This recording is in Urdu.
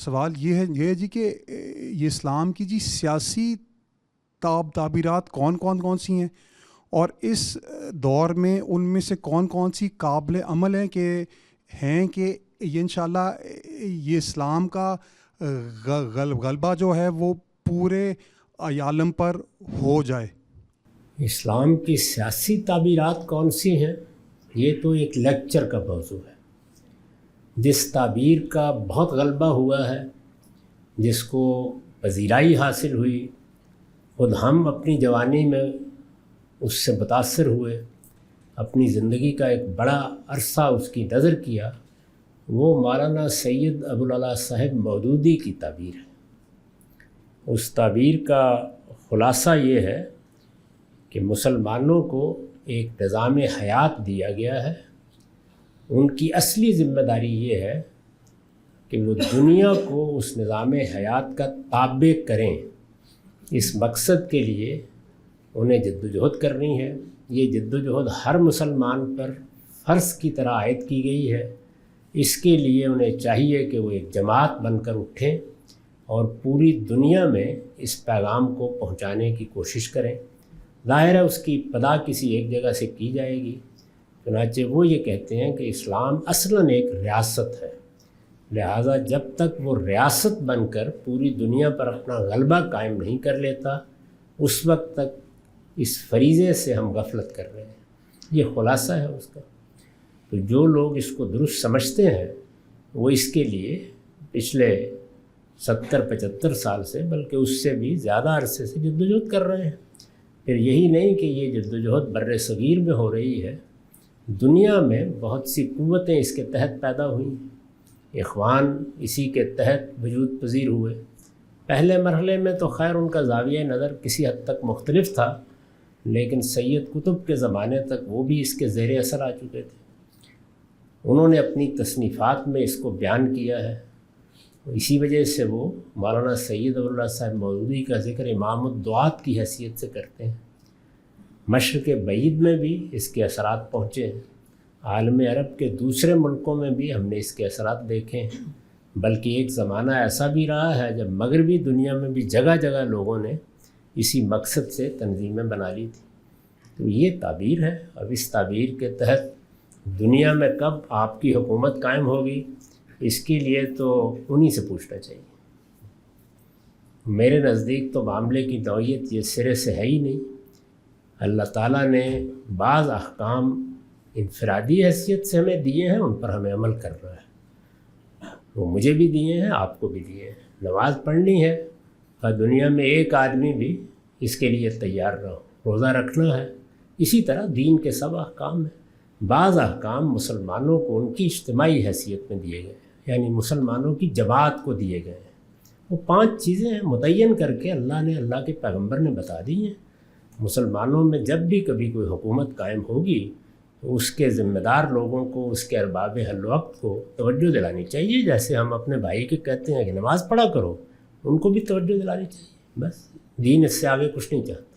سوال یہ ہے جی کہ یہ اسلام کی جی سیاسی تعبیرات کون سی ہیں، اور اس دور میں ان میں سے کون سی قابل عمل ہیں کہ یہ انشاءاللہ یہ اسلام کا غلبہ جو ہے وہ پورے عالم پر ہو جائے؟ اسلام کی سیاسی تعبیرات کون سی ہیں، یہ تو ایک لیکچر کا موضوع ہے۔ جس تعبیر کا بہت غلبہ ہوا ہے، جس کو پذیرائی حاصل ہوئی، خود ہم اپنی جوانی میں اس سے متاثر ہوئے، اپنی زندگی کا ایک بڑا عرصہ اس کی نظر کیا، وہ مولانا سید ابوالعلا صاحب مودودی کی تعبیر ہے۔ اس تعبیر کا خلاصہ یہ ہے کہ مسلمانوں کو ایک نظام حیات دیا گیا ہے، ان کی اصلی ذمہ داری یہ ہے کہ وہ دنیا کو اس نظام حیات کا تابع کریں۔ اس مقصد کے لیے انہیں جد و جہد کرنی ہے۔ یہ جد و جہد ہر مسلمان پر فرض کی طرح عائد کی گئی ہے۔ اس کے لیے انہیں چاہیے کہ وہ ایک جماعت بن کر اٹھیں اور پوری دنیا میں اس پیغام کو پہنچانے کی کوشش کریں۔ ظاہر ہے اس کی ابتدا کسی ایک جگہ سے کی جائے گی، چنانچہ وہ یہ کہتے ہیں کہ اسلام اصلاً ایک ریاست ہے، لہٰذا جب تک وہ ریاست بن کر پوری دنیا پر اپنا غلبہ قائم نہیں کر لیتا، اس وقت تک اس فریضے سے ہم غفلت کر رہے ہیں۔ یہ خلاصہ ہے اس کا۔ تو جو لوگ اس کو درست سمجھتے ہیں وہ اس کے لیے پچھلے 70-75 سال سے، بلکہ اس سے بھی زیادہ عرصے سے جد و جہد کر رہے ہیں۔ پھر یہی نہیں کہ یہ جد و جہد بر صغیر میں ہو رہی ہے، دنیا میں بہت سی قوتیں اس کے تحت پیدا ہوئی ہیں۔ اخوان اسی کے تحت وجود پذیر ہوئے۔ پہلے مرحلے میں تو خیر ان کا زاویہ نظر کسی حد تک مختلف تھا، لیکن سید قطب کے زمانے تک وہ بھی اس کے زیر اثر آ چکے تھے۔ انہوں نے اپنی تصنیفات میں اس کو بیان کیا ہے۔ اسی وجہ سے وہ مولانا سید ابوالعلا صاحب مودودی کا ذکر امام الدعات کی حیثیت سے کرتے ہیں۔ مشرق بعید میں بھی اس کے اثرات پہنچے ہیں، عالم عرب کے دوسرے ملکوں میں بھی ہم نے اس کے اثرات دیکھے ہیں، بلکہ ایک زمانہ ایسا بھی رہا ہے جب مغربی دنیا میں بھی جگہ جگہ لوگوں نے اسی مقصد سے تنظیمیں بنا لی تھی۔ تو یہ تعبیر ہے۔ اب اس تعبیر کے تحت دنیا میں کب آپ کی حکومت قائم ہوگی، اس کے لیے تو انہی سے پوچھنا چاہیے۔ میرے نزدیک تو معاملے کی نوعیت یہ سرے سے ہے ہی نہیں۔ اللہ تعالیٰ نے بعض احکام انفرادی حیثیت سے ہمیں دیے ہیں، ان پر ہمیں عمل کرنا ہے۔ وہ مجھے بھی دیے ہیں، آپ کو بھی دیے ہیں۔ نماز پڑھنی ہے اور دنیا میں ایک آدمی بھی اس کے لیے تیار نہ ہو، روزہ رکھنا ہے۔ اسی طرح دین کے سب احکام ہیں۔ بعض احکام مسلمانوں کو ان کی اجتماعی حیثیت میں دیے گئے ہیں، یعنی مسلمانوں کی جماعت کو دیے گئے ہیں۔ وہ 5 چیزیں ہیں متعین کر کے اللہ نے، اللہ کے پیغمبر نے بتا دی ہیں۔ مسلمانوں میں جب بھی کبھی کوئی حکومت قائم ہوگی تو اس کے ذمہ دار لوگوں کو، اس کے ارباب حل وقت کو توجہ دلانی چاہیے۔ جیسے ہم اپنے بھائی کے کہتے ہیں کہ نماز پڑھا کرو، ان کو بھی توجہ دلانی چاہیے۔ بس دین اس سے آگے کچھ نہیں چاہتا۔